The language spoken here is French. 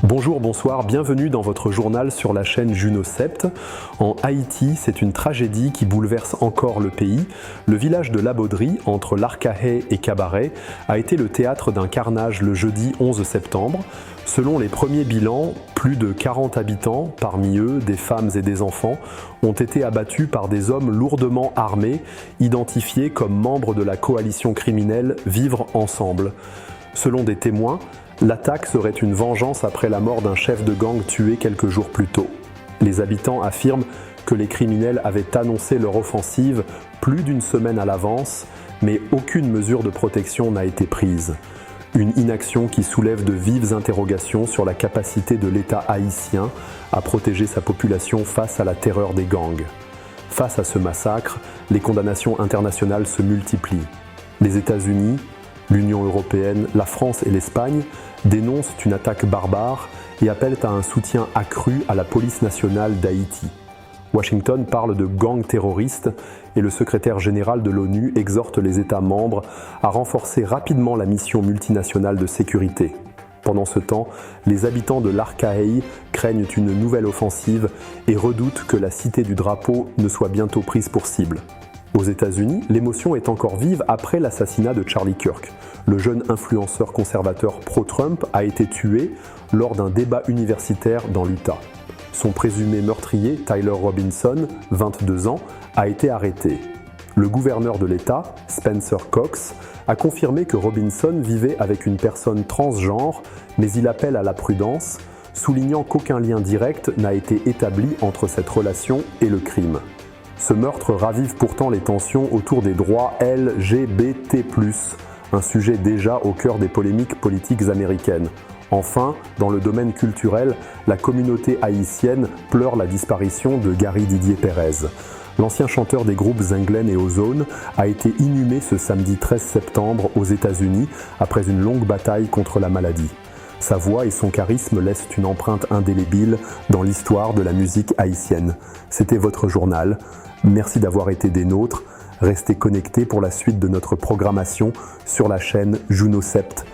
Bonjour, bonsoir, bienvenue dans votre journal sur la chaîne Juno Sept. En Haïti, c'est une tragédie qui bouleverse encore le pays. Le village de La Bauderie, entre Larkahey et Cabaret, a été le théâtre d'un carnage le jeudi 11 septembre. Selon les premiers bilans, plus de 40 habitants, parmi eux des femmes et des enfants, ont été abattus par des hommes lourdement armés, identifiés comme membres de la coalition criminelle Vivre Ensemble. Selon des témoins, l'attaque serait une vengeance après la mort d'un chef de gang tué quelques jours plus tôt. Les habitants affirment que les criminels avaient annoncé leur offensive plus d'une semaine à l'avance, mais aucune mesure de protection n'a été prise. Une inaction qui soulève de vives interrogations sur la capacité de l'État haïtien à protéger sa population face à la terreur des gangs. Face à ce massacre, les condamnations internationales se multiplient. Les États-Unis, l'Union européenne, la France et l'Espagne dénoncent une attaque barbare et appellent à un soutien accru à la police nationale d'Haïti. Washington parle de gangs terroristes et le secrétaire général de l'ONU exhorte les États membres à renforcer rapidement la mission multinationale de sécurité. Pendant ce temps, les habitants de Larkahey craignent une nouvelle offensive et redoutent que la cité du drapeau ne soit bientôt prise pour cible. Aux États-Unis, l'émotion est encore vive après l'assassinat de Charlie Kirk. Le jeune influenceur conservateur pro-Trump a été tué lors d'un débat universitaire dans l'Utah. Son présumé meurtrier, Tyler Robinson, 22 ans, a été arrêté. Le gouverneur de l'État, Spencer Cox, a confirmé que Robinson vivait avec une personne transgenre, mais il appelle à la prudence, soulignant qu'aucun lien direct n'a été établi entre cette relation et le crime. Ce meurtre ravive pourtant les tensions autour des droits LGBT+, un sujet déjà au cœur des polémiques politiques américaines. Enfin, dans le domaine culturel, la communauté haïtienne pleure la disparition de Gary Didier Pérez. L'ancien chanteur des groupes Zenglen et Ozone a été inhumé ce samedi 13 septembre aux États-Unis après une longue bataille contre la maladie. Sa voix et son charisme laissent une empreinte indélébile dans l'histoire de la musique haïtienne. C'était votre journal. Merci d'avoir été des nôtres. Restez connectés pour la suite de notre programmation sur la chaîne Juno Sept.